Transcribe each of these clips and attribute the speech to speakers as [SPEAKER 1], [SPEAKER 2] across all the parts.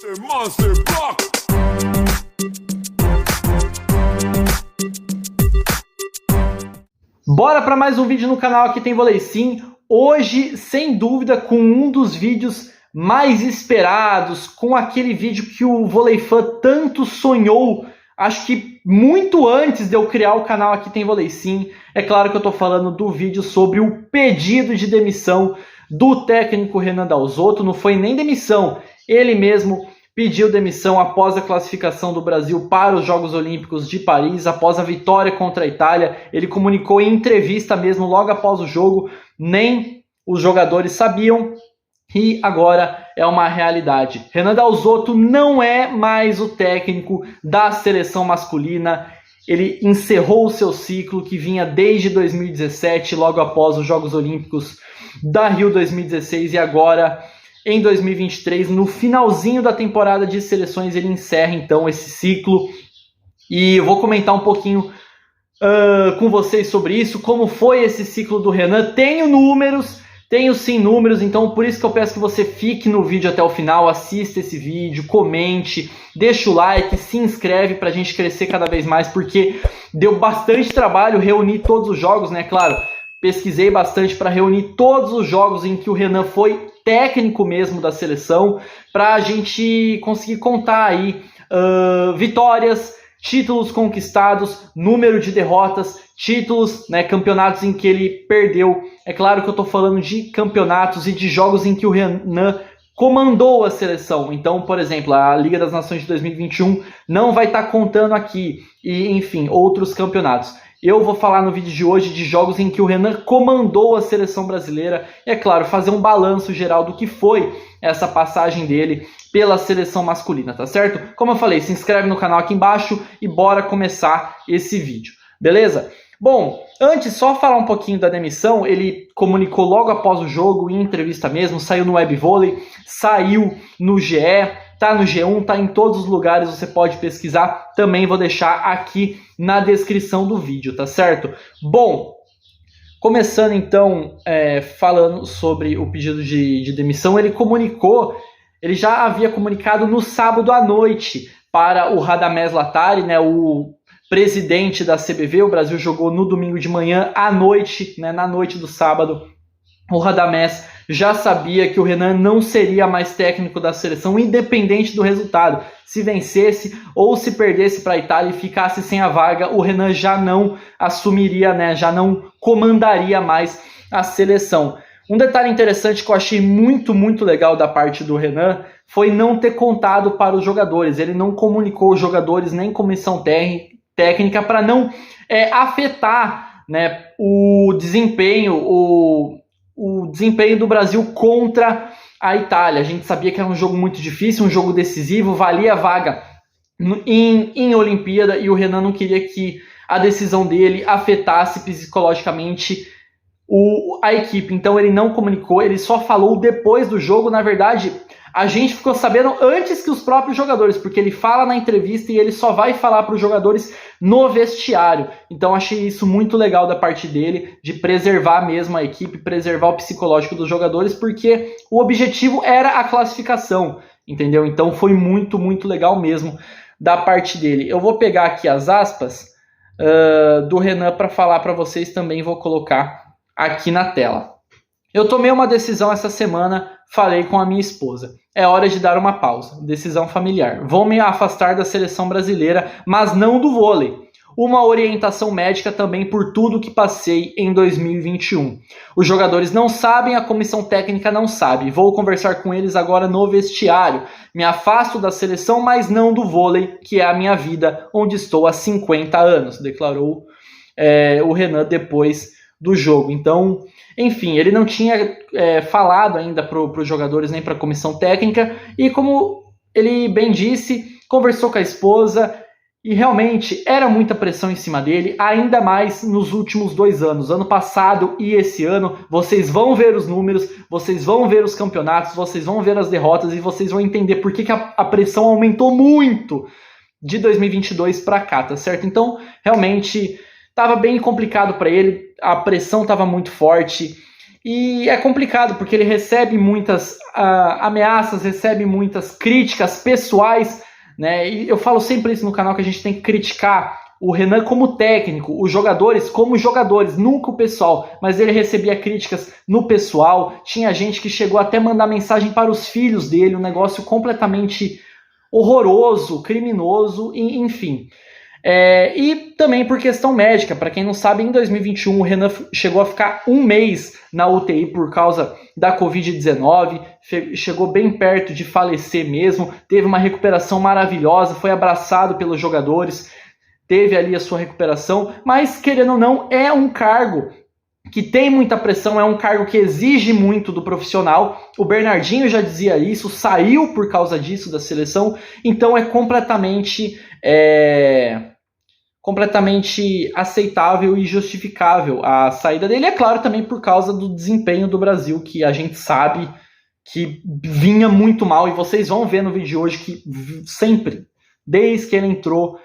[SPEAKER 1] Monster Block.
[SPEAKER 2] Bora para mais um vídeo no canal Aqui Tem Vôlei Sim. Hoje, sem dúvida, com um dos vídeos mais esperados, com aquele vídeo que o Vôlei Fã tanto sonhou, acho que muito antes de eu criar o canal Aqui Tem Vôlei Sim. É claro que eu tô falando do vídeo sobre o pedido de demissão do técnico Renan Dalzotto. Não foi nem demissão, ele mesmo pediu demissão após a classificação do Brasil para os Jogos Olímpicos de Paris, após a vitória contra a Itália. Ele comunicou em entrevista mesmo, logo após o jogo, nem os jogadores sabiam, e agora é uma realidade. Renan Dalzotto não é mais o técnico da seleção masculina. Ele encerrou o seu ciclo que vinha desde 2017, logo após os Jogos Olímpicos da Rio 2016, e agora em 2023, no finalzinho da temporada de seleções, ele encerra então esse ciclo. E eu vou comentar um pouquinho com vocês sobre isso, como foi esse ciclo do Renan. Tenho números, tenho sim números, então por isso que eu peço que você fique no vídeo até o final, assista esse vídeo, comente, deixa o like, se inscreve para a gente crescer cada vez mais, porque deu bastante trabalho reunir todos os jogos, né? Claro, pesquisei bastante para reunir todos os jogos em que o Renan foi técnico mesmo da seleção, para a gente conseguir contar aí vitórias, títulos conquistados, número de derrotas, títulos, né, campeonatos em que ele perdeu. É claro que eu estou falando de campeonatos e de jogos em que o Renan comandou a seleção. Então, por exemplo, a Liga das Nações de 2021 não vai estar contando aqui, e enfim, outros campeonatos. Eu vou falar no vídeo de hoje de jogos em que o Renan comandou a seleção brasileira. E, é claro, fazer um balanço geral do que foi essa passagem dele pela seleção masculina, tá certo? Como eu falei, se inscreve no canal aqui embaixo e bora começar esse vídeo, beleza? Bom, antes só falar um pouquinho da demissão. Ele comunicou logo após o jogo, em entrevista mesmo, saiu no Webvôlei, saiu no GE, tá no G1, tá em todos os lugares, você pode pesquisar. Também vou deixar aqui na descrição do vídeo, tá certo? Bom, começando então falando sobre o pedido de demissão, ele já havia comunicado no sábado à noite para o Radamés Lattari, né, o presidente da CBV. O Brasil jogou no domingo de manhã, à noite, né, na noite do sábado. O Radamés já sabia que o Renan não seria mais técnico da seleção, independente do resultado. Se vencesse ou se perdesse para a Itália e ficasse sem a vaga, o Renan já não assumiria, né, já não comandaria mais a seleção. Um detalhe interessante que eu achei muito, muito legal da parte do Renan foi não ter contado para os jogadores. Ele não comunicou os jogadores nem comissão técnica para não afetar, né, o desempenho, o desempenho do Brasil contra a Itália. A gente sabia que era um jogo muito difícil, um jogo decisivo, valia a vaga em Olimpíada, e o Renan não queria que a decisão dele afetasse psicologicamente a equipe. Então ele não comunicou, ele só falou depois do jogo. Na verdade, a gente ficou sabendo antes que os próprios jogadores, porque ele fala na entrevista e ele só vai falar para os jogadores no vestiário. Então achei isso muito legal da parte dele, de preservar mesmo a equipe, preservar o psicológico dos jogadores, porque o objetivo era a classificação, entendeu? Então foi muito, muito legal mesmo da parte dele. Eu vou pegar aqui as aspas do Renan para falar para vocês também, vou colocar aqui na tela. Eu tomei uma decisão essa semana, falei com a minha esposa. É hora de dar uma pausa, decisão familiar. Vou me afastar da seleção brasileira, mas não do vôlei. Uma orientação médica também por tudo que passei em 2021. Os jogadores não sabem, a comissão técnica não sabe. Vou conversar com eles agora no vestiário. Me afasto da seleção, mas não do vôlei, que é a minha vida, onde estou há 50 anos, declarou o Renan depois do jogo. Então, enfim, ele não tinha falado ainda para os jogadores nem para a comissão técnica, e como ele bem disse, conversou com a esposa, e realmente era muita pressão em cima dele, ainda mais nos últimos 2 anos, ano passado e esse ano. Vocês vão ver os números, vocês vão ver os campeonatos, vocês vão ver as derrotas, e vocês vão entender por que a pressão aumentou muito de 2022 para cá, tá certo? Então, realmente estava bem complicado para ele, a pressão estava muito forte, E é complicado, porque ele recebe muitas ameaças, recebe muitas críticas pessoais, né? E eu falo sempre isso no canal, que a gente tem que criticar o Renan como técnico, os jogadores como jogadores, nunca o pessoal. Mas ele recebia críticas no pessoal, tinha gente que chegou até a mandar mensagem para os filhos dele, um negócio completamente horroroso, criminoso, enfim. E também por questão médica, para quem não sabe, em 2021 o Renan chegou a ficar um mês na UTI por causa da Covid-19, chegou bem perto de falecer mesmo, teve uma recuperação maravilhosa, foi abraçado pelos jogadores, teve ali a sua recuperação, mas querendo ou não, é um cargo que tem muita pressão, é um cargo que exige muito do profissional. O Bernardinho já dizia isso, saiu por causa disso da seleção, então é completamente aceitável e justificável a saída dele. É claro também por causa do desempenho do Brasil, que a gente sabe que vinha muito mal, e vocês vão ver no vídeo de hoje que sempre, desde que ele entrou,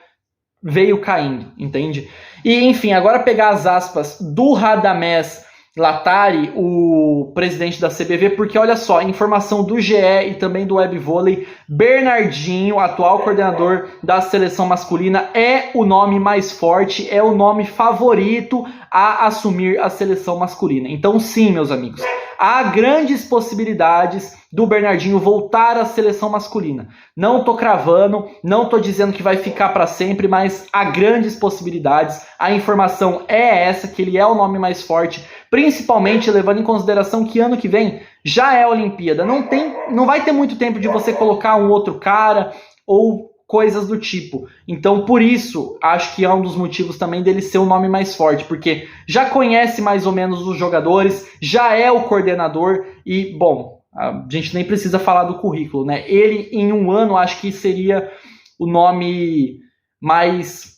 [SPEAKER 2] veio caindo, entende? E enfim, agora pegar as aspas do Radamés Latari, o presidente da CBV, porque olha só, informação do GE e também do Web Vôlei, Bernardinho, atual coordenador da seleção masculina, é o nome mais forte, é o nome favorito a assumir a seleção masculina. Então sim, meus amigos, há grandes possibilidades do Bernardinho voltar à seleção masculina. Não tô cravando, não tô dizendo que vai ficar para sempre, mas há grandes possibilidades. A informação é essa, que ele é o nome mais forte, principalmente levando em consideração que ano que vem já é a Olimpíada. Não vai ter muito tempo de você colocar um outro cara ou coisas do tipo. Então, por isso, acho que é um dos motivos também dele ser o nome mais forte, porque já conhece mais ou menos os jogadores, já é o coordenador e, bom, a gente nem precisa falar do currículo, né? Ele, em um ano, acho que seria o nome mais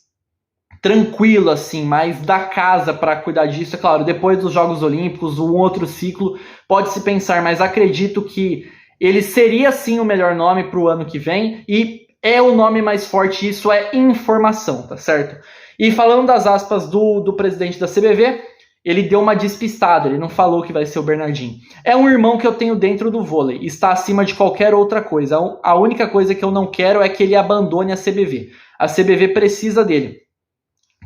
[SPEAKER 2] tranquilo, assim, mais da casa para cuidar disso. É claro, depois dos Jogos Olímpicos, um outro ciclo, pode-se pensar, mas acredito que ele seria, sim, o melhor nome para o ano que vem, e é o nome mais forte, isso é informação, tá certo? E falando das aspas do presidente da CBV, ele deu uma despistada, ele não falou que vai ser o Bernardinho. É um irmão que eu tenho dentro do vôlei, está acima de qualquer outra coisa. A única coisa que eu não quero é que ele abandone a CBV. A CBV precisa dele,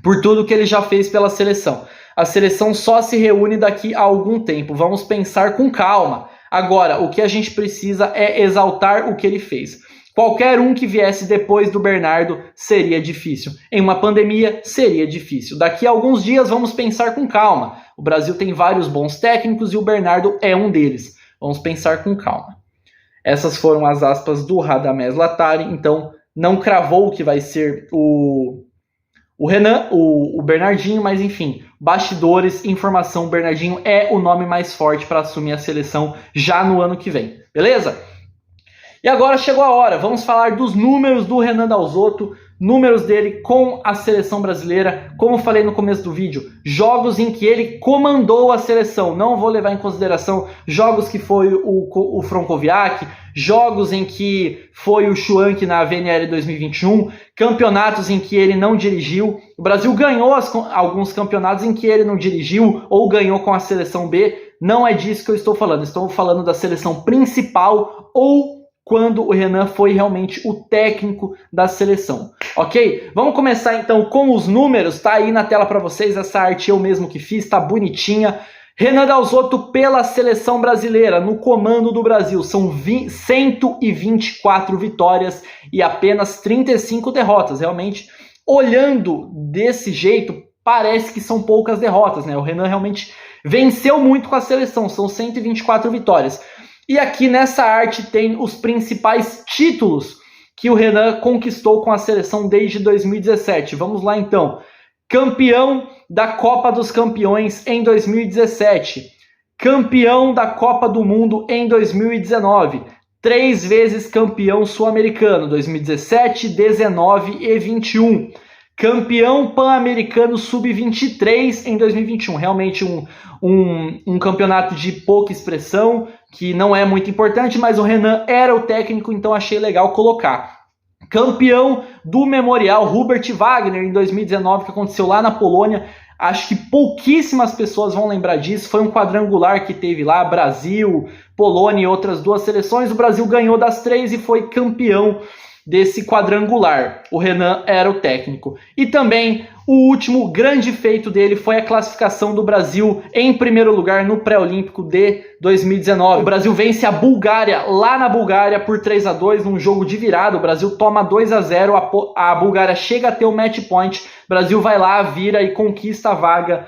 [SPEAKER 2] por tudo que ele já fez pela seleção. A seleção só se reúne daqui a algum tempo, vamos pensar com calma. Agora, o que a gente precisa é exaltar o que ele fez. Qualquer um que viesse depois do Bernardo seria difícil. Em uma pandemia, seria difícil. Daqui a alguns dias, vamos pensar com calma. O Brasil tem vários bons técnicos e o Bernardo é um deles. Vamos pensar com calma. Essas foram as aspas do Radamés Latari. Então, não cravou que vai ser o Renan, o Bernardinho, mas enfim, bastidores, informação, o Bernardinho é o nome mais forte para assumir a seleção já no ano que vem. Beleza? E agora chegou a hora, vamos falar dos números do Renan Dalzotto, números dele com a seleção brasileira. Como falei no começo do vídeo, jogos em que ele comandou a seleção, não vou levar em consideração jogos que foi o Frankowiak, jogos em que foi o Schwank na VNL 2021, campeonatos em que ele não dirigiu. O Brasil ganhou alguns campeonatos em que ele não dirigiu ou ganhou com a seleção B. Não é disso que eu estou falando da seleção principal ou quando o Renan foi realmente o técnico da seleção, ok? Vamos começar então com os números, tá aí na tela para vocês, essa arte eu mesmo que fiz, tá bonitinha. Renan Dalzotto pela seleção brasileira, no comando do Brasil, são 124 vitórias e apenas 35 derrotas, realmente, olhando desse jeito, parece que são poucas derrotas, né? O Renan realmente venceu muito com a seleção, são 124 vitórias. E aqui nessa arte tem os principais títulos que o Renan conquistou com a seleção desde 2017. Vamos lá então. Campeão da Copa dos Campeões em 2017. Campeão da Copa do Mundo em 2019. 3 vezes campeão sul-americano, 2017, 19 e 21. Campeão pan-americano sub-23 em 2021. Realmente um campeonato de pouca expressão, que não é muito importante, mas o Renan era o técnico, então achei legal colocar. Campeão do Memorial Hubert Wagner em 2019, que aconteceu lá na Polônia. Acho que pouquíssimas pessoas vão lembrar disso. Foi um quadrangular que teve lá, Brasil, Polônia e outras 2 seleções. O Brasil ganhou das 3 e foi campeão desse quadrangular. O Renan era o técnico. E também o último grande feito dele foi a classificação do Brasil em primeiro lugar no pré-olímpico de 2019. O Brasil vence a Bulgária lá na Bulgária por 3-2 num jogo de virada. O Brasil toma 2-0, a Bulgária chega a ter o match point. O Brasil vai lá, vira e conquista a vaga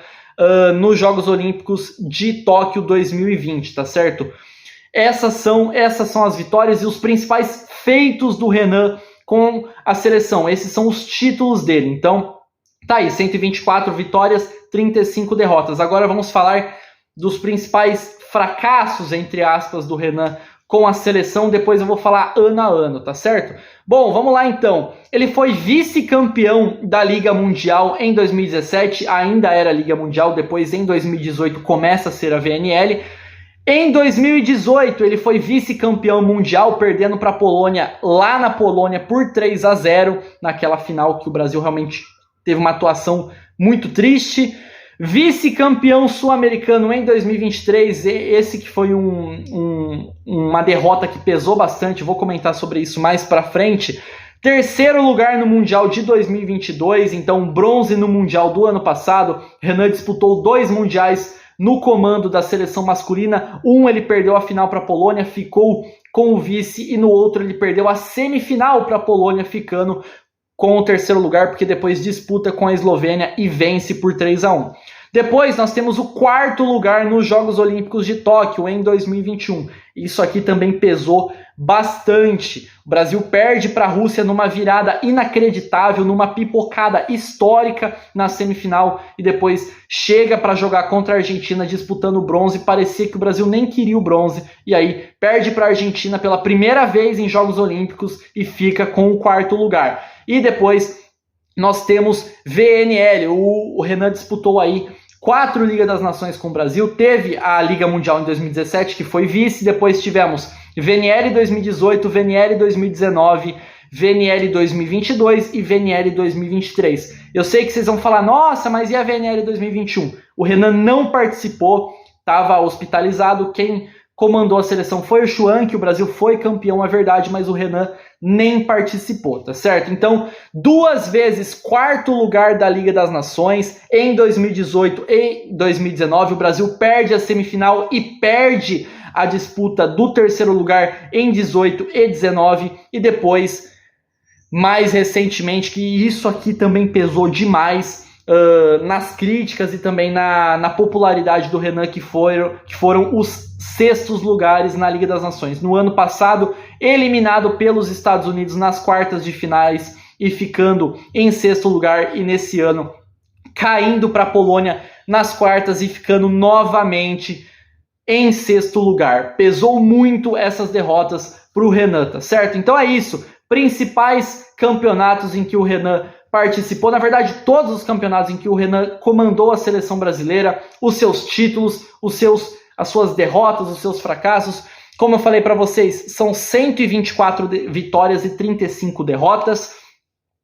[SPEAKER 2] nos Jogos Olímpicos de Tóquio 2020, tá certo? Essas são as vitórias e os principais feitos do Renan com a seleção. Esses são os títulos dele. Então, tá aí, 124 vitórias, 35 derrotas. Agora vamos falar dos principais fracassos, entre aspas, do Renan com a seleção. Depois eu vou falar ano a ano, tá certo? Bom, vamos lá então. Ele foi vice-campeão da Liga Mundial em 2017, ainda era Liga Mundial, depois em 2018 começa a ser a VNL. Em 2018, ele foi vice-campeão mundial, perdendo para a Polônia, lá na Polônia, por 3-0, naquela final que o Brasil realmente teve uma atuação muito triste. Vice-campeão sul-americano em 2023, esse que foi uma derrota que pesou bastante, vou comentar sobre isso mais para frente. Terceiro lugar no Mundial de 2022, então bronze no Mundial do ano passado. Renan disputou 2 mundiais no comando da seleção masculina. Ele perdeu a final para a Polônia, ficou com o vice, e no outro ele perdeu a semifinal para a Polônia, ficando com o terceiro lugar, porque depois disputa com a Eslovênia e vence por 3-1. Depois nós temos o 4º lugar nos Jogos Olímpicos de Tóquio em 2021. Isso aqui também pesou bastante. O Brasil perde para a Rússia numa virada inacreditável, numa pipocada histórica na semifinal, e depois chega para jogar contra a Argentina disputando o bronze. Parecia que o Brasil nem queria o bronze, e aí perde para a Argentina pela primeira vez em Jogos Olímpicos e fica com o 4º lugar. E depois nós temos VNL, o Renan disputou aí 4 Liga das Nações com o Brasil, teve a Liga Mundial em 2017, que foi vice, depois tivemos VNL 2018, VNL 2019, VNL 2022 e VNL 2023. Eu sei que vocês vão falar, nossa, mas e a VNL 2021? O Renan não participou, estava hospitalizado, quem comandou a seleção foi o Chuan, que o Brasil foi campeão, é verdade, mas o Renan nem participou, tá certo? Então, 2 vezes 4º lugar da Liga das Nações, em 2018 e 2019, o Brasil perde a semifinal e perde a disputa do 3º lugar em 18 e 19, e depois, mais recentemente, que isso aqui também pesou demais, nas críticas e também na popularidade do Renan, que foram os 6º lugares na Liga das Nações. No ano passado, eliminado pelos Estados Unidos nas quartas de finais e ficando em 6º lugar, e nesse ano caindo para a Polônia nas quartas e ficando novamente em 6º lugar. Pesou muito essas derrotas para o Renan, tá certo? Então é isso. Principais campeonatos em que o Renan participou, na verdade todos os campeonatos em que o Renan comandou a seleção brasileira, os seus títulos, as suas derrotas, os seus fracassos. Como eu falei para vocês, são 124 vitórias e 35 derrotas.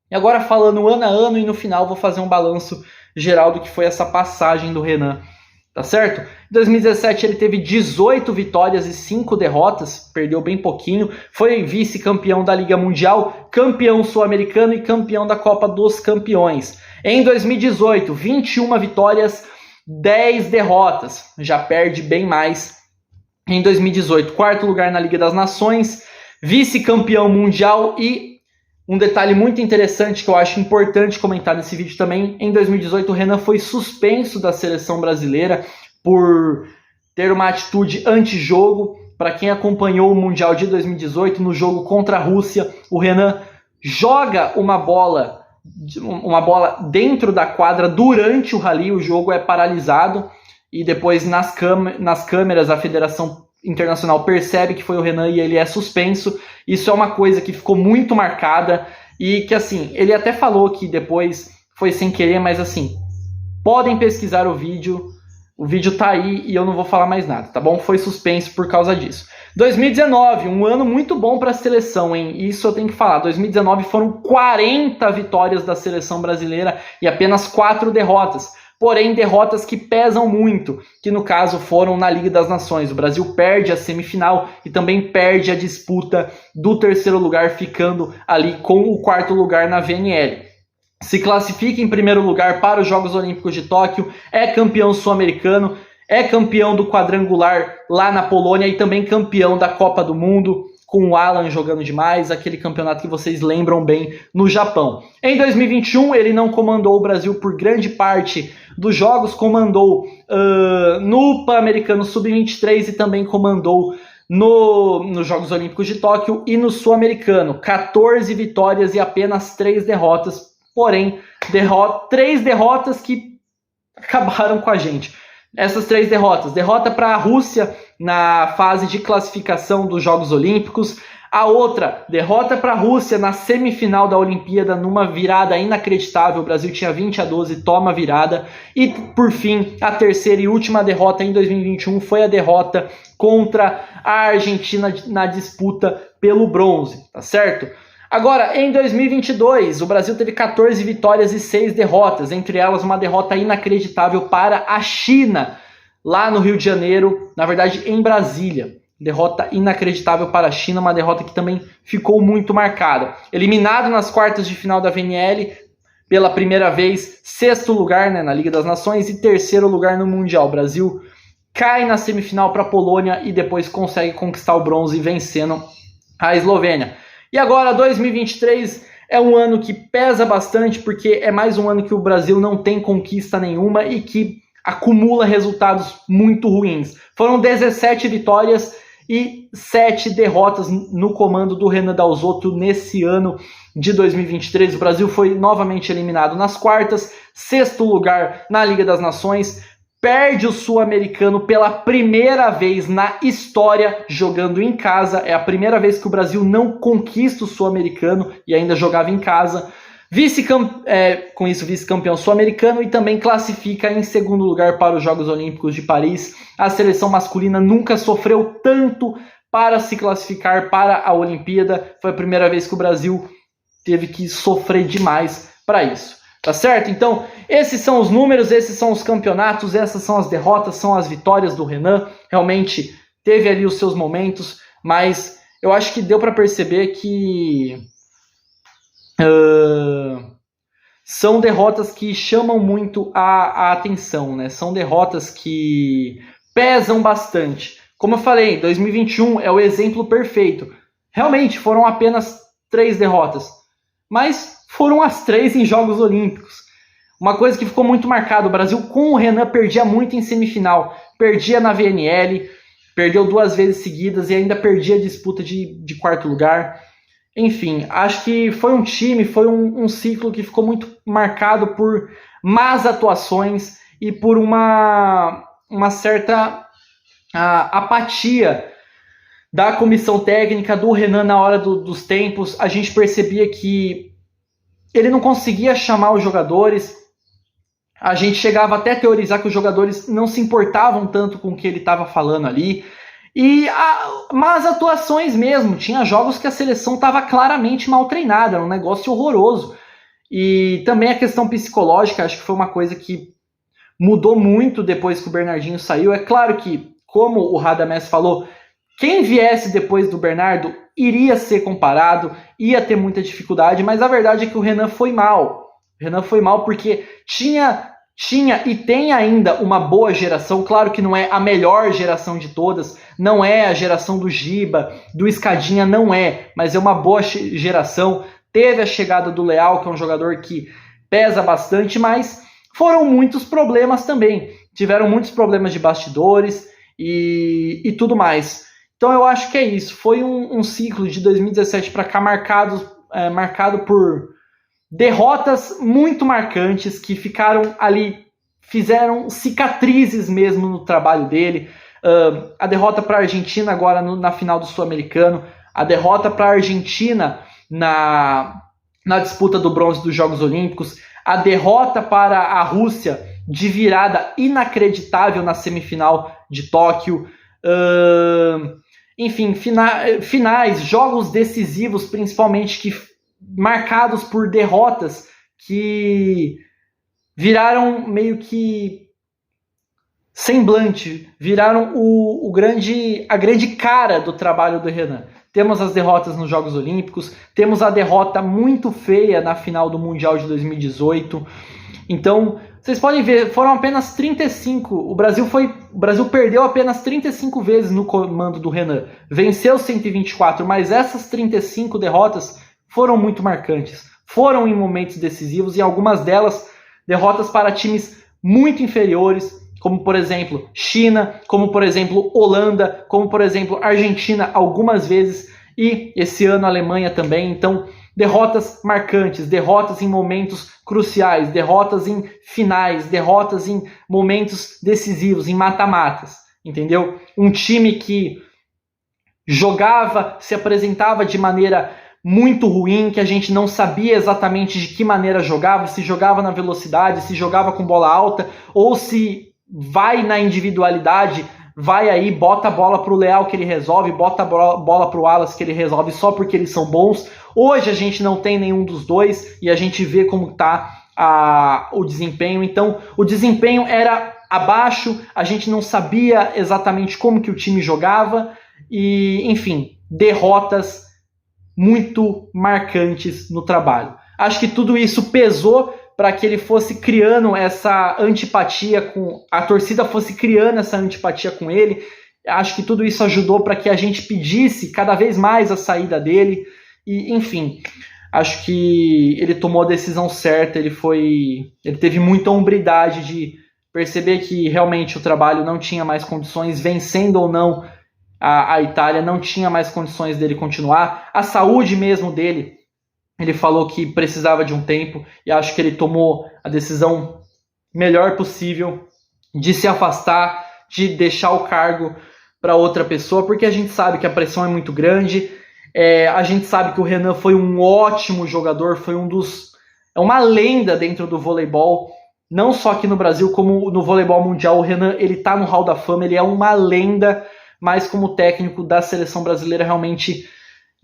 [SPEAKER 2] E agora falando ano a ano, e no final vou fazer um balanço geral do que foi essa passagem do Renan, tá certo? Em 2017 ele teve 18 vitórias e 5 derrotas, perdeu bem pouquinho, foi vice-campeão da Liga Mundial, campeão sul-americano e campeão da Copa dos Campeões. Em 2018, 21 vitórias, 10 derrotas, já perde bem mais. Em 2018, 4º lugar na Liga das Nações, vice-campeão mundial. E um detalhe muito interessante que eu acho importante comentar nesse vídeo também, em 2018 o Renan foi suspenso da seleção brasileira por ter uma atitude anti-jogo. Para quem acompanhou o Mundial de 2018, no jogo contra a Rússia, o Renan joga uma bola dentro da quadra durante o rally, o jogo é paralisado, e depois nas câmeras a Federação Internacional percebe que foi o Renan e ele é suspenso. Isso é uma coisa que ficou muito marcada, e que assim, ele até falou que depois foi sem querer, mas assim, podem pesquisar o vídeo tá aí e eu não vou falar mais nada, tá bom? Foi suspenso por causa disso. 2019, um ano muito bom para a seleção, hein? Isso eu tenho que falar. 2019 foram 40 vitórias da seleção brasileira e apenas 4 derrotas. porém derrotas que pesam muito, que no caso foram na Liga das Nações. O Brasil perde a semifinal e também perde a disputa do terceiro lugar, ficando ali com o quarto lugar na VNL. Se classifica em primeiro lugar para os Jogos Olímpicos de Tóquio, é campeão sul-americano, é campeão do quadrangular lá na Polônia e também campeão da Copa do Mundo, com o Alan jogando demais, aquele campeonato que vocês lembram bem no Japão. Em 2021, ele não comandou o Brasil por grande parte dos jogos, comandou no Pan-Americano Sub-23 e também comandou nos Jogos Olímpicos de Tóquio e no Sul-Americano. 14 vitórias e apenas 3 derrotas, porém, 3 derrotas que acabaram com a gente. Essas 3 derrotas. Derrota para a Rússia na fase de classificação dos Jogos Olímpicos. A outra, derrota para a Rússia na semifinal da Olimpíada, numa virada inacreditável. O Brasil tinha 20-12, toma virada. E, por fim, a terceira e última derrota em 2021 foi a derrota contra a Argentina na disputa pelo bronze, tá certo? Agora, em 2022, o Brasil teve 14 vitórias e 6 derrotas, entre elas uma derrota inacreditável para a China, lá no Rio de Janeiro, na verdade em Brasília. Derrota inacreditável para a China, uma derrota que também ficou muito marcada. Eliminado nas quartas de final da VNL, pela primeira vez, 6º lugar, né, na Liga das Nações e 3º lugar no Mundial. O Brasil cai na semifinal para a Polônia e depois consegue conquistar o bronze vencendo a Eslovênia. E agora, 2023 é um ano que pesa bastante, porque é mais um ano que o Brasil não tem conquista nenhuma e que acumula resultados muito ruins. Foram 17 vitórias e 7 derrotas no comando do Renan Dalzotto nesse ano de 2023. O Brasil foi novamente eliminado nas quartas, 6º lugar na Liga das Nações, perde o Sul-Americano pela primeira vez na história jogando em casa. É a primeira vez que o Brasil não conquista o Sul-Americano e ainda jogava em casa. Com isso, vice-campeão sul-americano e também classifica em 2º lugar para os Jogos Olímpicos de Paris. A seleção masculina nunca sofreu tanto para se classificar para a Olimpíada. Foi a primeira vez que o Brasil teve que sofrer demais para isso. Tá certo? Então, esses são os números, esses são os campeonatos, essas são as derrotas, são as vitórias do Renan. Realmente teve ali os seus momentos, mas eu acho que deu para perceber que são derrotas que chamam muito a atenção, né? São derrotas que pesam bastante. Como eu falei, 2021 é o exemplo perfeito. Realmente foram apenas 3 derrotas, mas foram as 3 em Jogos Olímpicos. Uma coisa que ficou muito marcada, o Brasil com o Renan perdia muito em semifinal. Perdia na VNL, perdeu 2 vezes seguidas e ainda perdia a disputa de 4º lugar. Enfim, acho que foi um time, foi um ciclo que ficou muito marcado por más atuações e por uma certa apatia da comissão técnica, do Renan na hora dos tempos. A gente percebia que ele não conseguia chamar os jogadores. A gente chegava até a teorizar que os jogadores não se importavam tanto com o que ele estava falando ali. E más atuações mesmo. Tinha jogos que a seleção estava claramente mal treinada. Era um negócio horroroso. E também a questão psicológica, acho que foi uma coisa que mudou muito depois que o Bernardinho saiu. É claro que, como o Radamés falou, quem viesse depois do Bernardo iria ser comparado, ia ter muita dificuldade, mas a verdade é que o Renan foi mal. O Renan foi mal porque tinha e tem ainda uma boa geração. Claro que não é a melhor geração de todas, não é a geração do Giba, do Escadinha, não é, mas é uma boa geração. Teve a chegada do Leal, que é um jogador que pesa bastante, mas foram muitos problemas também. Tiveram muitos problemas de bastidores e tudo mais. Então eu acho que é isso. Foi um ciclo de 2017 para cá marcado por derrotas muito marcantes que ficaram ali, fizeram cicatrizes mesmo no trabalho dele. A derrota para a Argentina agora na final do Sul-Americano, a derrota para a Argentina na disputa do bronze dos Jogos Olímpicos, a derrota para a Rússia de virada inacreditável na semifinal de Tóquio. Enfim, finais, jogos decisivos, principalmente, marcados por derrotas que viraram meio que semblante, viraram a grande cara do trabalho do Renan. Temos as derrotas nos Jogos Olímpicos, temos a derrota muito feia na final do Mundial de 2018. Então, vocês podem ver, foram apenas 35. O Brasil perdeu apenas 35 vezes no comando do Renan. Venceu 124, mas essas 35 derrotas foram muito marcantes. Foram em momentos decisivos e algumas delas derrotas para times muito inferiores, como por exemplo China, como por exemplo Holanda, como por exemplo Argentina algumas vezes e esse ano a Alemanha também. Então, derrotas marcantes, derrotas em momentos cruciais, derrotas em finais, derrotas em momentos decisivos, em mata-matas, entendeu? Um time que jogava, se apresentava de maneira muito ruim, que a gente não sabia exatamente de que maneira jogava, se jogava na velocidade, se jogava com bola alta, ou se vai na individualidade, vai aí, bota a bola pro Leal que ele resolve, bota a bola pro Wallace que ele resolve só porque eles são bons. Hoje a gente não tem nenhum dos dois e a gente vê como tá o desempenho. Então, o desempenho era abaixo, a gente não sabia exatamente como que o time jogava e, enfim, derrotas muito marcantes no trabalho. Acho que tudo isso pesou para que ele fosse criando essa antipatia a torcida fosse criando essa antipatia com ele. Acho que tudo isso ajudou para que a gente pedisse cada vez mais a saída dele. E, enfim, acho que ele tomou a decisão certa. Ele teve muita hombridade de perceber que realmente o trabalho não tinha mais condições, vencendo ou não a Itália, não tinha mais condições dele continuar. A saúde mesmo dele, ele falou que precisava de um tempo e acho que ele tomou a decisão melhor possível de se afastar, de deixar o cargo para outra pessoa, porque a gente sabe que a pressão é muito grande. A gente sabe que o Renan foi um ótimo jogador, é uma lenda dentro do voleibol, não só aqui no Brasil, como no voleibol mundial. O Renan, ele tá no Hall da Fama, ele é uma lenda, mas como técnico da seleção brasileira, realmente,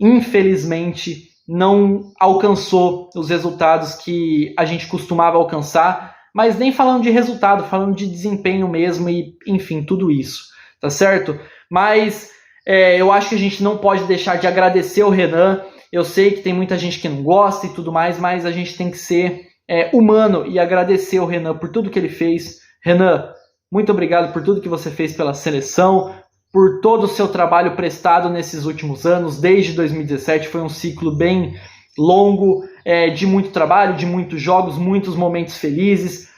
[SPEAKER 2] infelizmente, não alcançou os resultados que a gente costumava alcançar, mas nem falando de resultado, falando de desempenho mesmo e, enfim, tudo isso, tá certo? Mas eu acho que a gente não pode deixar de agradecer o Renan. Eu sei que tem muita gente que não gosta e tudo mais, mas a gente tem que ser humano e agradecer o Renan por tudo que ele fez. Renan, muito obrigado por tudo que você fez pela seleção, por todo o seu trabalho prestado nesses últimos anos, desde 2017, foi um ciclo bem longo, de muito trabalho, de muitos jogos, muitos momentos felizes.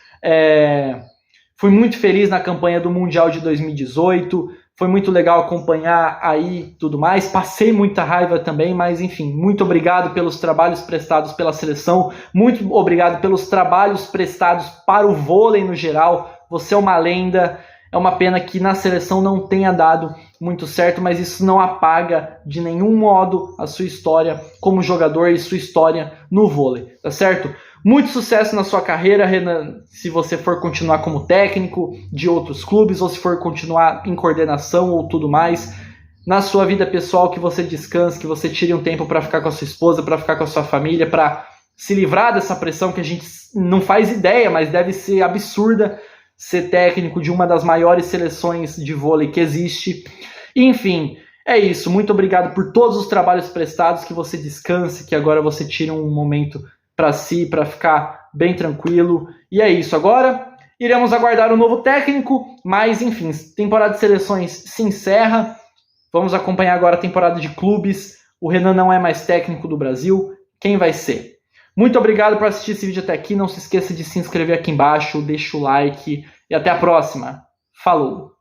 [SPEAKER 2] Fui muito feliz na campanha do Mundial de 2018, foi muito legal acompanhar aí tudo mais, passei muita raiva também, mas enfim, muito obrigado pelos trabalhos prestados pela seleção, muito obrigado pelos trabalhos prestados para o vôlei no geral, você é uma lenda. É uma pena que na seleção não tenha dado muito certo, mas isso não apaga de nenhum modo a sua história como jogador e sua história no vôlei, tá certo? Muito sucesso na sua carreira, Renan, se você for continuar como técnico de outros clubes ou se for continuar em coordenação ou tudo mais. Na sua vida pessoal, que você descanse, que você tire um tempo para ficar com a sua esposa, para ficar com a sua família, para se livrar dessa pressão que a gente não faz ideia, mas deve ser absurda, ser técnico de uma das maiores seleções de vôlei que existe. Enfim, é isso. Muito obrigado por todos os trabalhos prestados, que você descanse, que agora você tire um momento para si, para ficar bem tranquilo. E é isso. Agora iremos aguardar um novo técnico, mas enfim, temporada de seleções se encerra. Vamos acompanhar agora a temporada de clubes. O Renan não é mais técnico do Brasil. Quem vai ser? Muito obrigado por assistir esse vídeo até aqui. Não se esqueça de se inscrever aqui embaixo, deixa o like e até a próxima. Falou!